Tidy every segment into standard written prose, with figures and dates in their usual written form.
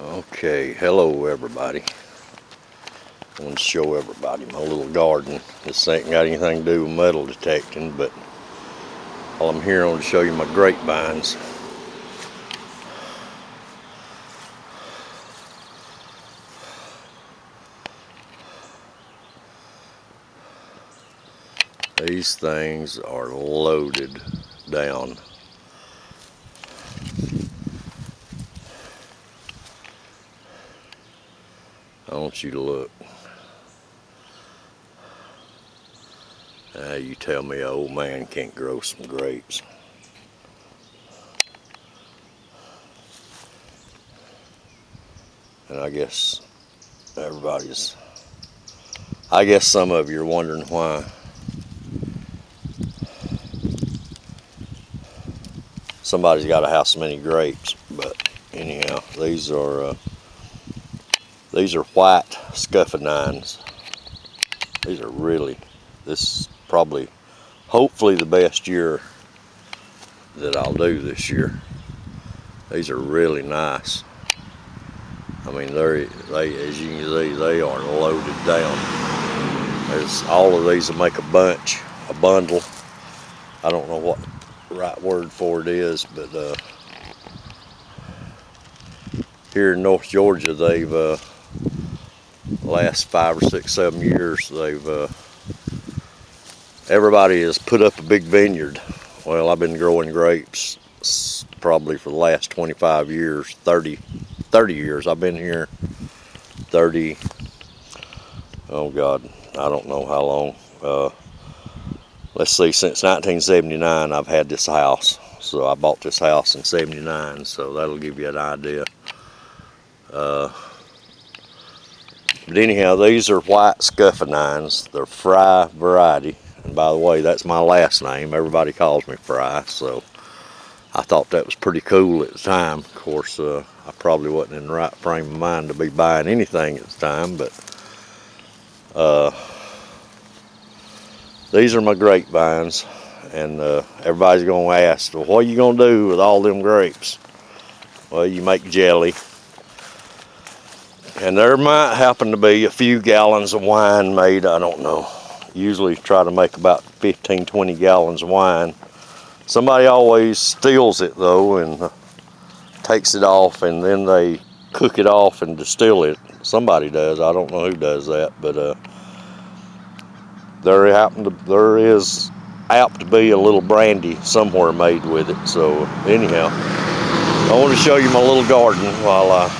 Okay, hello everybody. I want to show everybody my little garden. This ain't got anything to do with metal detecting, but while I'm here I want to show you my grapevines. These things are loaded down. I want you to look. You tell me an old man can't grow some grapes. And I guess some of you are wondering why somebody's got to have so many grapes. But anyhow, these are white Scuffenines. This is probably, hopefully, the best year that I'll do this year. These are really nice. I mean, as you can see, they are loaded down. All of these will make a bundle. I don't know what the right word for it is, but here in North Georgia, they've last 5 or 6, 7 years, everybody has put up a big vineyard. Well, I've been growing grapes probably for the last 25 years, 30 years. I've been here 30, oh God, I don't know how long. Let's see, since 1979 I've had this house. So I bought this house in 79, so that'll give you an idea. But anyhow, these are white Scuffenines. They're Fry variety. And by the way, that's my last name. Everybody calls me Fry, so I thought that was pretty cool at the time. Of course, I probably wasn't in the right frame of mind to be buying anything at the time, but these are my grapevines. And everybody's going to ask, well, what are you going to do with all them grapes? Well, you make jelly. And there might happen to be a few gallons of wine made, I don't know. Usually try to make about 15, 20 gallons of wine. Somebody always steals it though and takes it off, and then they cook it off and distill it. Somebody does, I don't know who does that, but there is apt to be a little brandy somewhere made with it. So anyhow, I want to show you my little garden while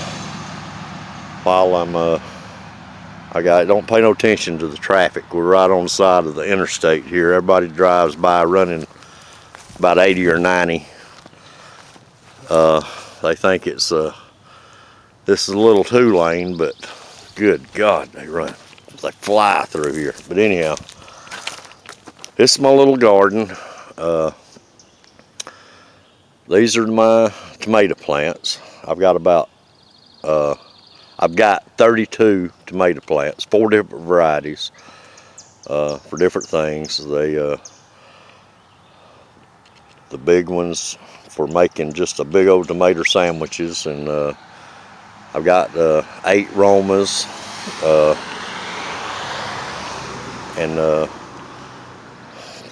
don't pay no attention to the traffic. We're right on the side of the interstate here. Everybody drives by running about 80 or 90. They think this is a little 2-lane, but good God, they fly through here. But anyhow, this is my little garden. These are my tomato plants. I've got 32 tomato plants, 4 different varieties for different things. The big ones for making just a big old tomato sandwiches, and I've got 8 Romas, and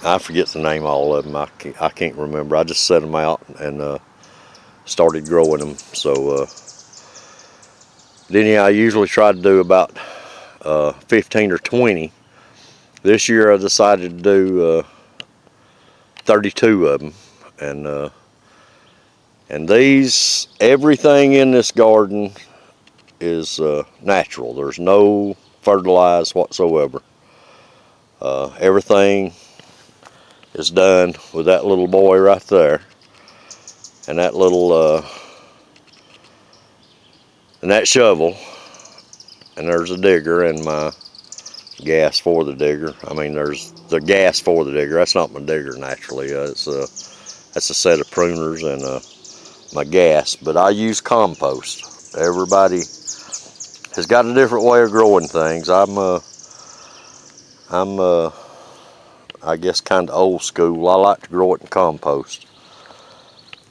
I forget the name of all of them. I can't remember. I just set them out and started growing them. So then I usually try to do about 15 or 20. This year I decided to do 32 of them, and everything in this garden is natural. There's no fertilizer whatsoever. Everything is done with that little boy right there, and that shovel, and there's a digger and my gas for the digger. I mean, there's the gas for the digger. That's not my digger naturally. That's a set of pruners and my gas. But I use compost. Everybody has got a different way of growing things. I guess kind of old school. I like to grow it in compost,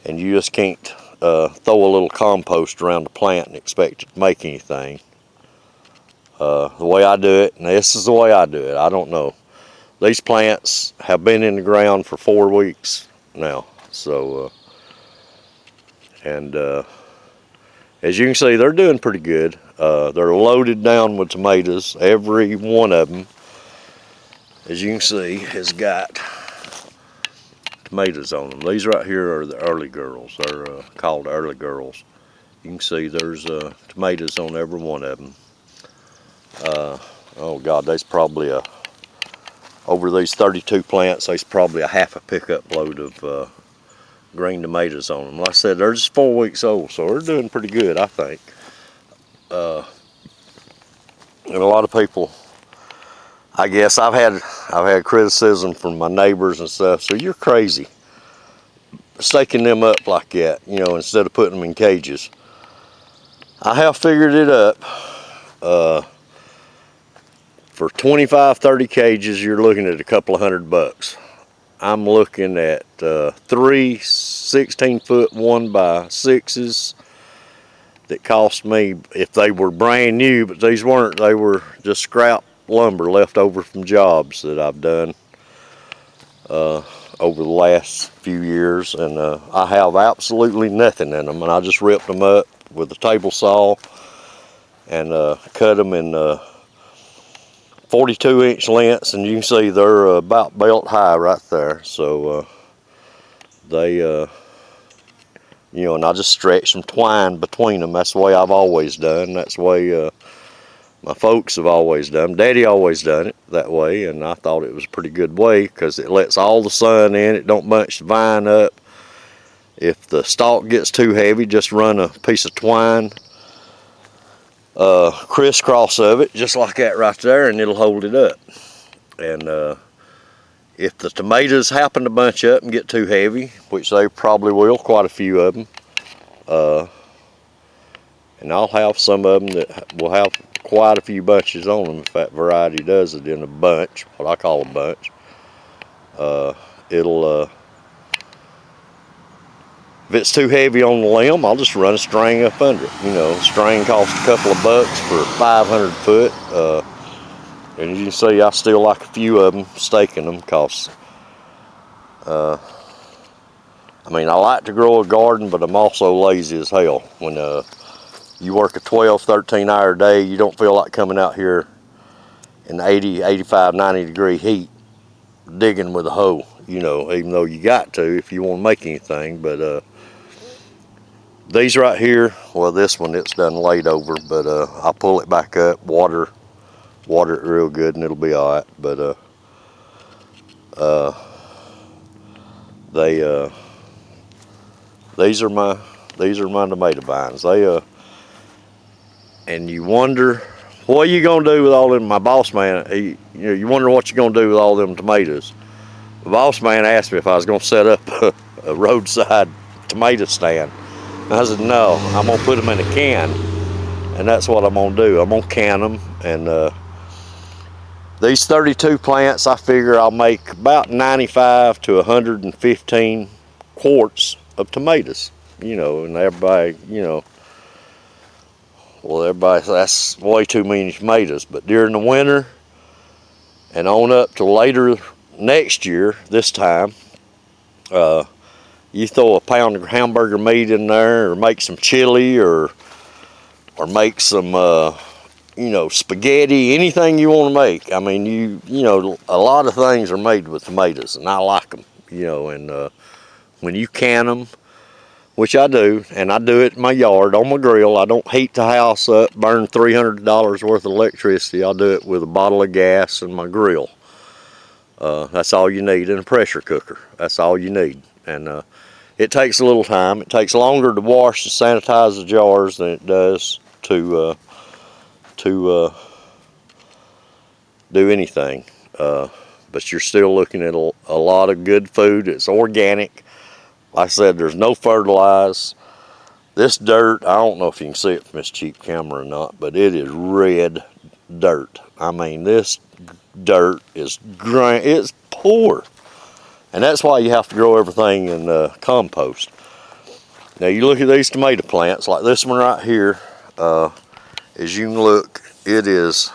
and you just can't throw a little compost around the plant and expect it to make anything. The way I do it, and this is the way I do it, I don't know. These plants have been in the ground for 4 weeks now. So, as you can see, they're doing pretty good. They're loaded down with tomatoes. Every one of them, as you can see, has got tomatoes on them. These right here are the early girls. They're called early girls. You can see there's tomatoes on every one of them. Oh God, there's probably over these 32 plants, there's probably a half a pickup load of green tomatoes on them. Like I said, they're just 4 weeks old, so they're doing pretty good, I think. And a lot of people, I guess I've had criticism from my neighbors and stuff. So you're crazy staking them up like that, you know, instead of putting them in cages. I have figured it up. For 25, 30 cages, you're looking at a couple of $100. I'm looking at 3 16-foot 1x6s that cost me, if they were brand new, but these weren't, they were just scrap lumber left over from jobs that I've done over the last few years, and I have absolutely nothing in them, and I just ripped them up with a table saw and cut them in 42-inch lengths, and you can see they're about belt high right there. So they, you know, and I just stretch some twine between them. That's the way I've always done. That's the way my folks have always done. Daddy always done it that way, and I thought it was a pretty good way because it lets all the sun in. It don't bunch the vine up. If the stalk gets too heavy, just run a piece of twine crisscross of it, just like that right there, and it'll hold it up. And if the tomatoes happen to bunch up and get too heavy, which they probably will, quite a few of them, and I'll have some of them that will have quite a few bunches on them if that variety does it in a bunch, what I call a bunch. If it's too heavy on the limb, I'll just run a string up under it. You know, string costs a couple of bucks for 500 foot. And as you can see, I still like a few of them, staking them, because I mean, I like to grow a garden, but I'm also lazy as hell. When you work a 12, 13-hour day, you don't feel like coming out here in 80, 85, 90 degree heat digging with a hoe, you know, even though you got to if you want to make anything. But these right here, well, this one, it's done laid over, but I'll pull it back up, water it real good, and it'll be all right. But these are my tomato vines. They and you wonder what are you gonna do with all them. My boss man, you wonder what you're gonna do with all them tomatoes. The boss man asked me if I was gonna set up a roadside tomato stand. I said no, I'm gonna put them in a can, and that's what I'm gonna do. I'm gonna can them, and these 32 plants, I figure I'll make about 95 to 115 quarts of tomatoes. You know, and everybody, you know, well, everybody says that's way too many tomatoes. But during the winter and on up to later next year, this time, you throw a pound of hamburger meat in there, or make some chili, or make some, you know, spaghetti, anything you want to make. I mean, you know, a lot of things are made with tomatoes, and I like them. You know, and when you can them, which I do, and I do it in my yard on my grill. I don't heat the house up, burn $300 worth of electricity. I'll do it with a bottle of gas and my grill. That's all you need, in a pressure cooker. That's all you need. And it takes a little time. It takes longer to wash and sanitize the jars than it does to do anything. But you're still looking at a lot of good food. It's organic. Like I said, there's no fertilizer. This dirt, I don't know if you can see it from this cheap camera or not, but it is red dirt. I mean, this dirt is it's poor. And that's why you have to grow everything in compost. Now you look at these tomato plants, like this one right here. As you can look, it's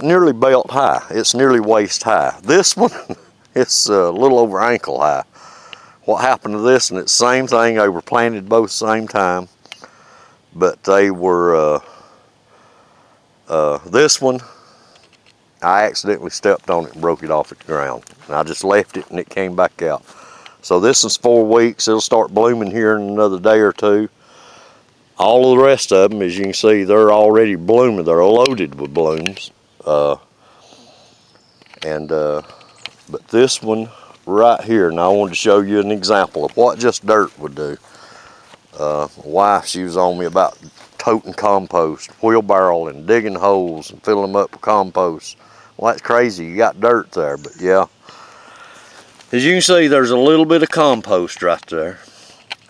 nearly belt high. It's nearly waist high. This one, it's a little over ankle high. What happened to this one? It's the same thing. They were planted both same time, but they were this one, I accidentally stepped on it and broke it off at the ground. And I just left it and it came back out. So this is 4 weeks. It'll start blooming here in another day or two. All of the rest of them, as you can see, they're already blooming. They're loaded with blooms. But this one right here, and I wanted to show you an example of what just dirt would do. My wife, she was on me about toting compost, wheelbarrow and digging holes and filling them up with compost. Well, that's crazy. You got dirt there, but yeah. As you can see, there's a little bit of compost right there.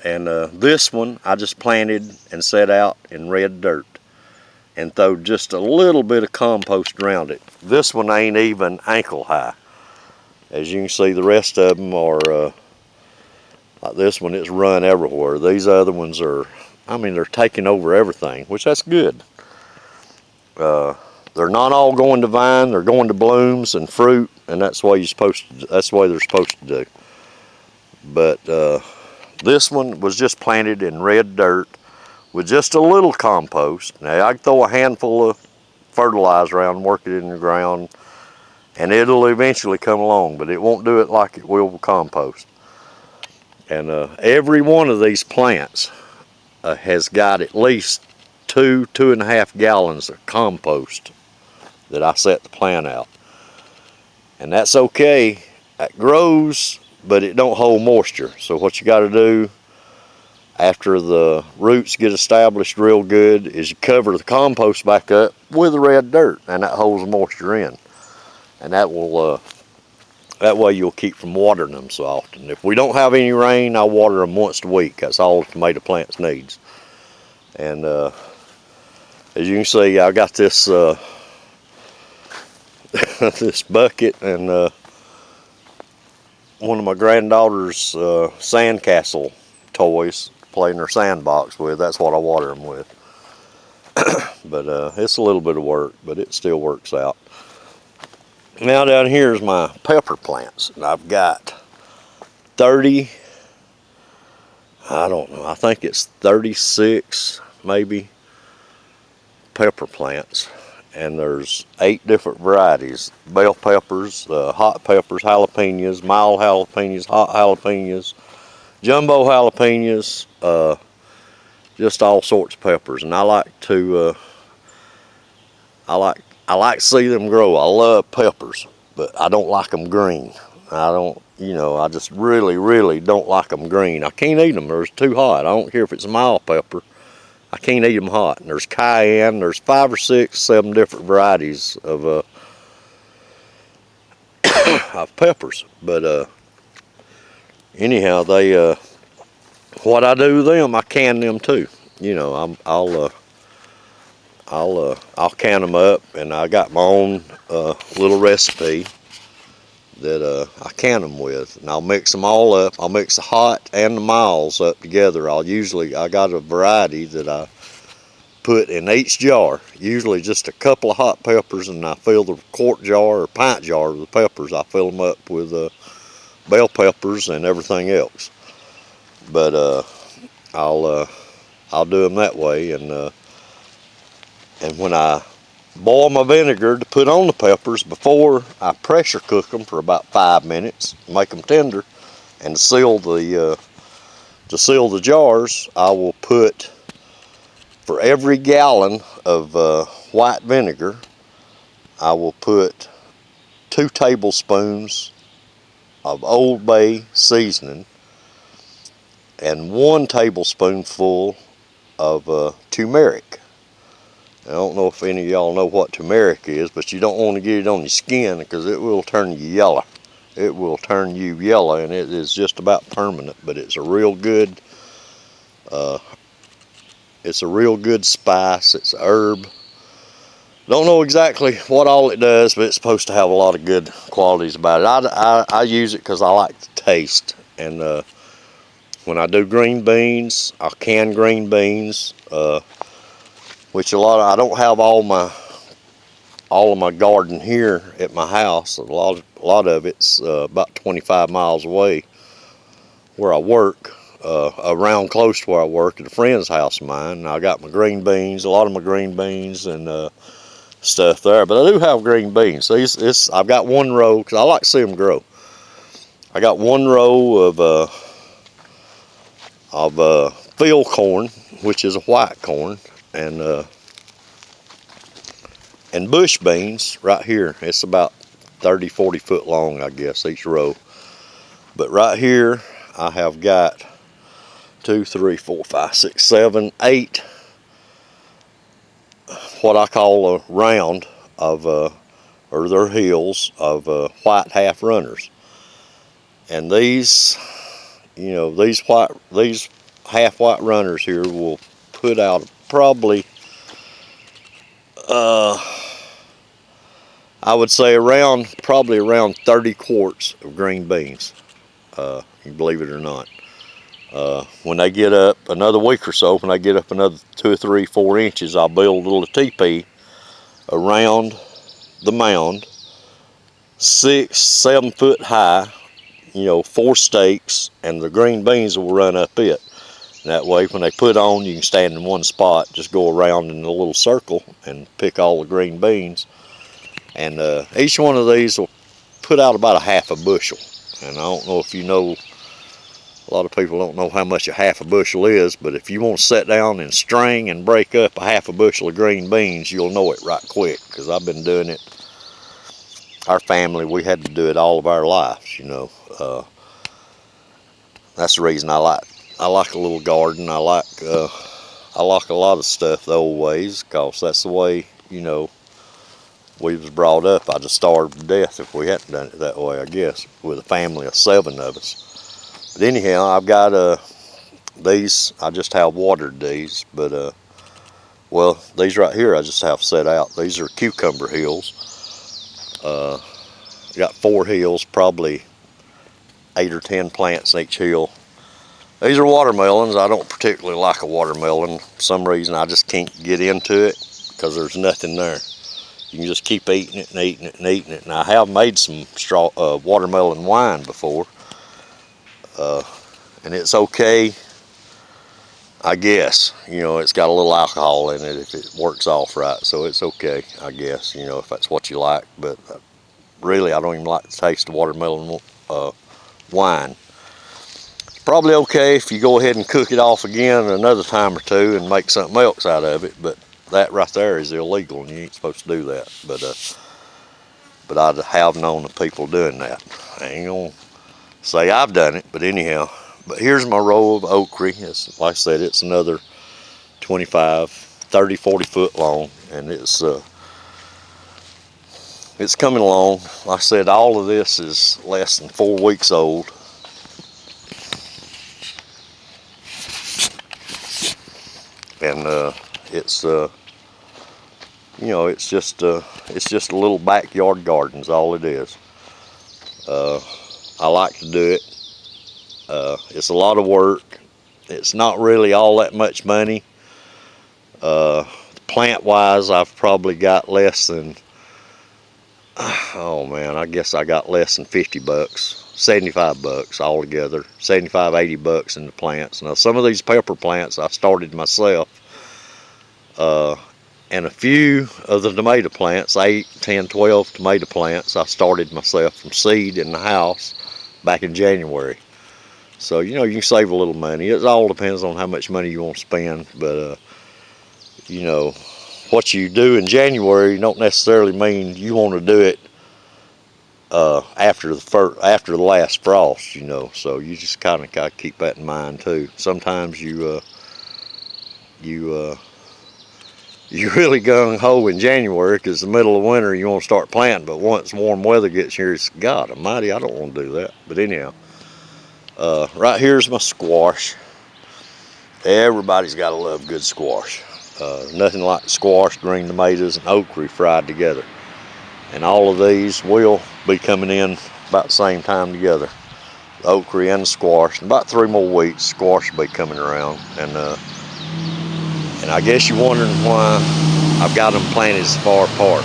And this one, I just planted and set out in red dirt and throw just a little bit of compost around it. This one ain't even ankle high. As you can see, the rest of them are, like this one, it's run everywhere. These other ones are, I mean, they're taking over everything, which that's good. They're not all going to vine, they're going to blooms and fruit, and that's what you're supposed to, that's the way they're supposed to do. But this one was just planted in red dirt with just a little compost. Now I can throw a handful of fertilizer around and work it in the ground, and it'll eventually come along, but it won't do it like it will with compost. And every one of these plants has got at least 2.5 gallons of compost that I set the plant out. And that's okay. It grows, but it don't hold moisture. So what you got to do after the roots get established real good is you cover the compost back up with the red dirt, and that holds the moisture in. And that will that way you'll keep from watering them so often. If we don't have any rain, I water them once a week. That's all the tomato plants needs. And as you can see, I got this this bucket and one of my granddaughter's sandcastle toys, playing her sandbox with. That's what I water them with. But it's a little bit of work, but it still works out. Now down here is my pepper plants, and I've got 30, I don't know, I think it's 36 maybe pepper plants, and there's 8 different varieties: bell peppers, hot peppers, jalapenos, mild jalapenos, hot jalapenos, jumbo jalapenos, just all sorts of peppers. And I like to I like to see them grow. I love peppers, but I don't like them green. I don't, you know, I just really don't like them green. I can't eat them. They're too hot. I don't care if it's a mild pepper. I can't eat them hot. And there's cayenne. There's 5 or 6, 7 different varieties of of peppers. But anyhow, they what I do with them, I can them too. You know, I'll can them up, and I got my own little recipe that I can them with, and I'll mix them all up. I'll mix the hot and the milds up together. I got a variety that I put in each jar, usually just a couple of hot peppers, and I fill the quart jar or pint jar with the peppers. I fill them up with bell peppers and everything else. But I'll do them that way, and when I boil my vinegar to put on the peppers, before I pressure cook them for about 5 minutes, make them tender, and to seal the jars, I will put, for every gallon of white vinegar, I will put 2 tablespoons of Old Bay seasoning and 1 tablespoonful of turmeric. I don't know if any of y'all know what turmeric is, but you don't want to get it on your skin because it will turn you yellow. It will turn you yellow, and it is just about permanent, but it's a real good spice. It's a herb. Don't know exactly what all it does, but it's supposed to have a lot of good qualities about it. I use it because I like the taste, and when I do green beans, I can green beans, which I don't have all of my garden here at my house. A lot of it's about 25 miles away where I work, around close to where I work at a friend's house of mine. And I got my green beans, a lot of my green beans and stuff there. But I do have green beans. I've got one row because I like to see them grow. I got one row of field corn, which is a white corn, and bush beans right here. It's about 30-40 foot long, I guess, each row. But right here I have got 2, 3, 4, 5, 6, 7, 8 what I call a round of or their hills of white half runners. And these, these half white runners here will put out probably I would say probably around 30 quarts of green beans, you believe it or not. When they get up another week or so, when they get up another 2 or 3, 4 inches, I'll build a little teepee around the mound, 6, 7 foot high, 4 stakes, and the green beans will run up it. And that way, when they put on, you can stand in one spot, just go around in a little circle and pick all the green beans. And each one of these will put out about a half a bushel. And I don't know if you know, a lot of people don't know how much a half a bushel is, but if you want to sit down and string and break up a half a bushel of green beans, you'll know it right quick, because I've been doing it. Our family, we had to do it all of our lives, That's the reason I like a little garden. I like a lot of stuff the old ways, because that's the way, we was brought up. I'd have starved to death if we hadn't done it that way, I guess, with a family of 7 of us. But anyhow, I've got these. I just have watered these, but well, these right here I just have set out. These are cucumber hills. Got 4 hills, probably 8 or 10 plants in each hill. These are watermelons. I don't particularly like a watermelon. For some reason, I just can't get into it because there's nothing there. You can just keep eating it and eating it and eating it. And I have made some watermelon wine before. And it's okay, I guess. It's got a little alcohol in it if it works off right. So it's okay, I guess, if that's what you like. But really, I don't even like the taste of watermelon wine. It's probably okay if you go ahead and cook it off again another time or two and make something else out of it. But that right there is illegal, and you ain't supposed to do that. But I have known of people doing that. I ain't gonna say I've done it, but anyhow. But here's my row of okra. It's, like I said, it's another 25, 30, 40 foot long, and it's coming along. Like I said, all of this is less than 4 weeks old. And it's it's just a little backyard garden is all it is. I like to do it. It's a lot of work. It's not really all that much money. Plant wise, I've probably got less than, oh man, I guess I got less than 50 bucks, 75 bucks altogether, 75, 80 bucks in the plants. Now some of these pepper plants I started myself, and a few of the tomato plants, 8, 10, 12 tomato plants, I started myself from seed in the house back in January. So, you can save a little money. It all depends on how much money you want to spend. But, what you do in January don't necessarily mean you want to do it after the last frost, So you just kind of got to keep that in mind too. Sometimes you're really gung-ho in January because the middle of winter you want to start planting, but once warm weather gets here, it's God almighty, I don't want to do that. But anyhow, right here's my squash. Everybody's got to love good squash. Nothing like squash, green tomatoes, and okra fried together. And all of these will be coming in about the same time together. okra and the squash. In about 3 more weeks, squash will be coming around. And I guess you're wondering why I've got them planted as far apart.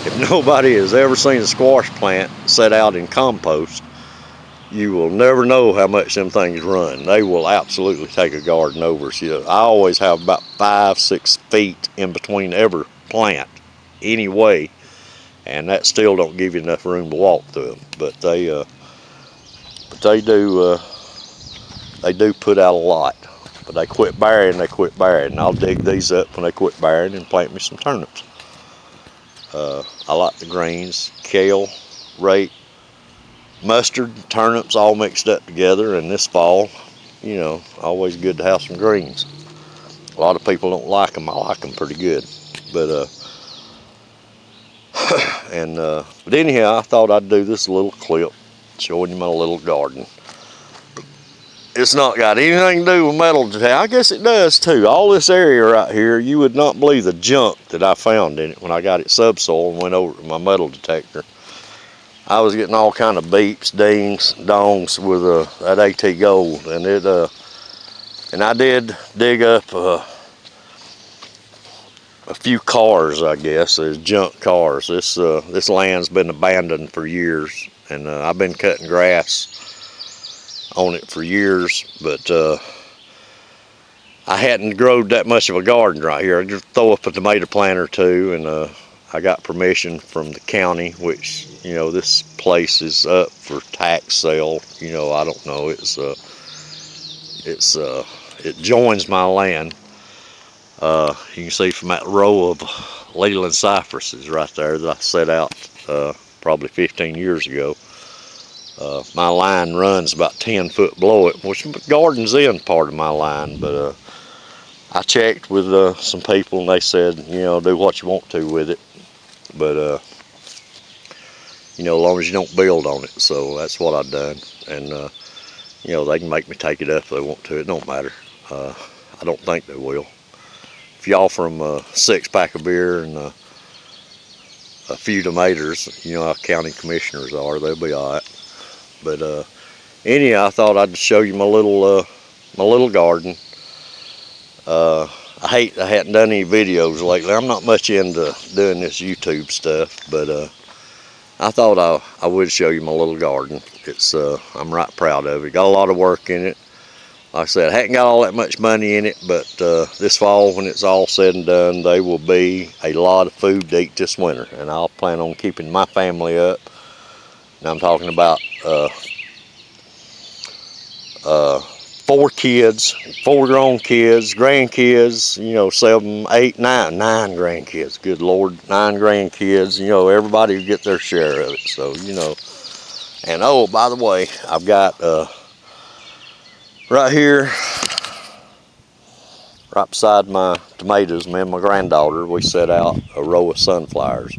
If nobody has ever seen a squash plant set out in compost, you will never know how much them things run. They will absolutely take a garden over. So I always have about 5-6 feet in between every plant anyway, and that still don't give you enough room to walk through them. But they do put out a lot. But they quit bearing, and I'll dig these up when they quit bearing and plant me some turnips. I like the greens, kale, rake, mustard, turnips all mixed up together. And this fall, you know, always good to have some greens. A lot of people don't like them. I like them pretty good. But but anyhow, I thought I'd do this little clip showing you my little garden. It's not got anything to do with metal detector. I guess it does too. All this area right here, you would not believe the junk that I found in it when I got it subsoil and went over to my metal detector. I was getting all kind of beeps, dings, dongs with that AT Gold, and and I did dig up a few cars. I guess there's junk cars. This land's been abandoned for years, and I've been cutting grass on it for years, but I hadn't grown that much of a garden right here. I just throw up a tomato plant or two, and I got permission from the county, which, you know, this place is up for tax sale. You know, I don't know. It joins my land. You can see from that row of Leland cypresses right there that I set out probably 15 years ago. My line runs about 10 foot below it, which the garden's in part of my line, but I checked with some people, and they said, you know, do what you want to with it, but you know, as long as you don't build on it. So that's what I've done, and you know, they can make me take it up if they want to. It don't matter. I don't think they will. If you offer them a 6-pack of beer and a few tomatoes, you know how county commissioners are, they'll be all right. But anyhow, I thought I'd show you my little garden. I hadn't done any videos lately. I'm not much into doing this YouTube stuff, but I thought I would show you my little garden. I'm right proud of it. Got a lot of work in it. Like I said, I hadn't got all that much money in it, but this fall, when it's all said and done, there will be a lot of food to eat this winter, and I'll plan on keeping my family up. And I'm talking about 4 kids, 4 grown kids, grandkids, you know, 7, 8, 9 grandkids. Good Lord, 9 grandkids. You know, everybody will get their share of it. So, you know, and oh, by the way, I've got right here, right beside my tomatoes, me and my granddaughter, we set out a row of sunflowers.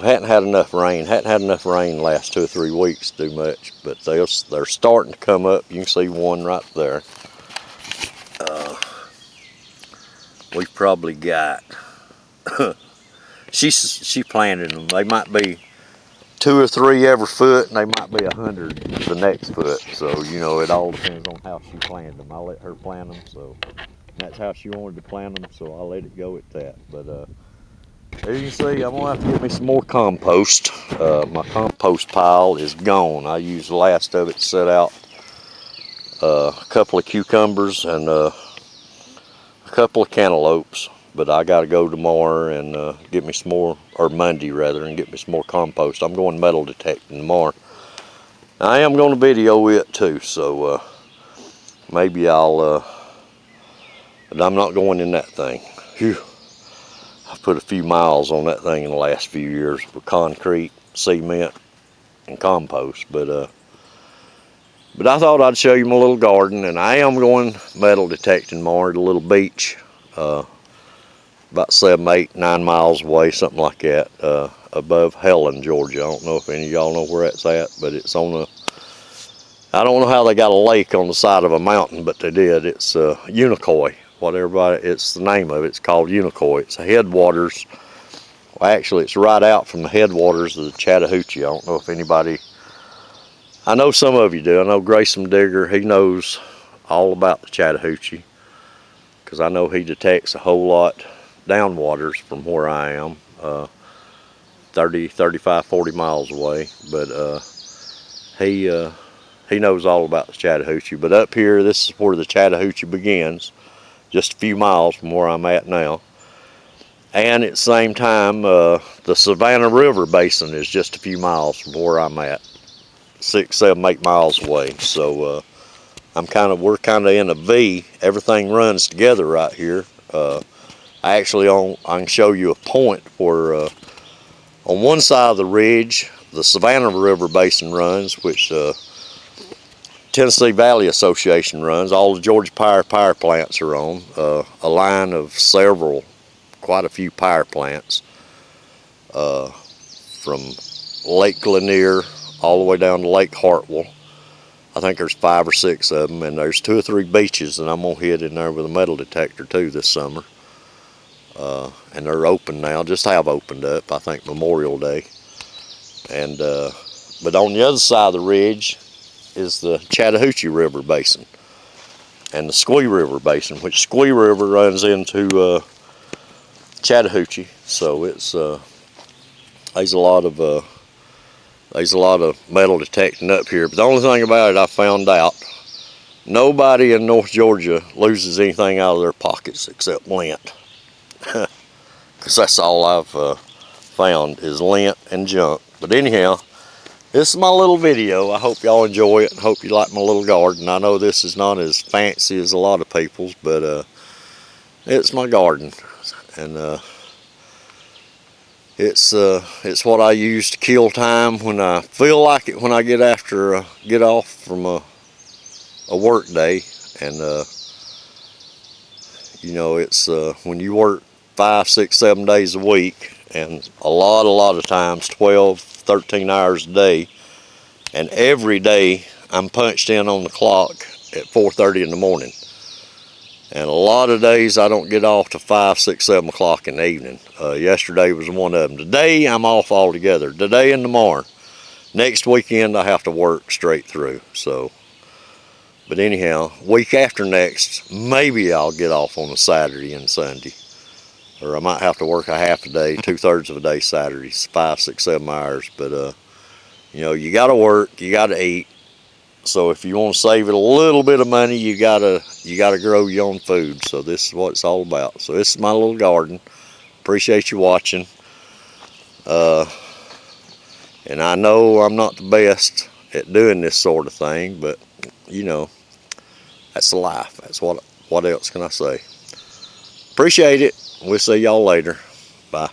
Hadn't had enough rain the last 2 or 3 weeks to do much, but they're starting to come up. You can see one right there. We've probably got she planted them. They might be 2 or 3 every foot, and they might be 100 the next foot. So, you know, it all depends on how she planted them. I let her plant them, so that's how she wanted to plant them, so I let it go at that. But as you can see, I'm gonna have to get me some more compost. My compost pile is gone. I used the last of it to set out a couple of cucumbers and a couple of cantaloupes. But I gotta go tomorrow and get me some more, or Monday rather, and get me some more compost. I'm going metal detecting tomorrow. I am gonna video it too, so maybe but I'm not going in that thing. Phew. I've put a few miles on that thing in the last few years with concrete, cement, and compost. But I thought I'd show you my little garden, and I am going metal detecting tomorrow at a little beach, about 7, 8, 9 miles away, something like that, above Helen, Georgia. I don't know if any of y'all know where that's at, but it's on I don't know how they got a lake on the side of a mountain, but they did. It's Unicoi. It's the name of it. It's called Unicoi. It's the headwaters. Well, actually, it's right out from the headwaters of the Chattahoochee. I don't know if anybody I know some of you do. I know Grayson Digger, he knows all about the Chattahoochee, because I know he detects a whole lot downwaters from where I am, 30, 35, 40 miles away. But he knows all about the Chattahoochee. But up here, this is where the Chattahoochee begins, just a few miles from where I'm at now. And at the same time, the Savannah River Basin is just a few miles from where I'm at, 6, 7, 8 miles away. So we're kind of in a V. Everything runs together right here. I can show you a point where on one side of the ridge, the Savannah River Basin runs, which Tennessee Valley Association runs. All the Georgia power plants are on. A line of quite a few power plants from Lake Lanier all the way down to Lake Hartwell. I think there's 5 or 6 of them, and there's 2 or 3 beaches that I'm gonna hit in there with a metal detector too this summer. And they're open now, just have opened up, I think Memorial Day. And but on the other side of the ridge is the Chattahoochee River Basin and the Squee River Basin, which Squee River runs into Chattahoochee. So it's there's a lot of metal detecting up here. But the only thing about it, I found out, nobody in North Georgia loses anything out of their pockets except lint. Because that's all I've found is lint and junk. But anyhow, this is my little video. I hope y'all enjoy it. I hope you like my little garden. I know this is not as fancy as a lot of people's, but it's my garden. And it's what I use to kill time when I feel like it, when I get off from a work day. And you know, it's when you work 5, 6, 7 days a week, and a lot of times 12, 13 hours a day, and every day I'm punched in on the clock at 4:30 in the morning. And a lot of days I don't get off to 5, 6, 7 o'clock in the evening. Yesterday was one of them. Today I'm off altogether. Today and tomorrow. Next weekend I have to work straight through. So, but anyhow, week after next, maybe I'll get off on a Saturday and Sunday. Or I might have to work a half a day, 2/3 of a day Saturdays, 5, 6, 7 hours. But you know, you got to work, you got to eat. So if you want to save it a little bit of money, you gotta grow your own food. So this is what it's all about. So this is my little garden. Appreciate you watching. And I know I'm not the best at doing this sort of thing, but you know, that's life. That's what else can I say? Appreciate it. We'll see y'all later. Bye.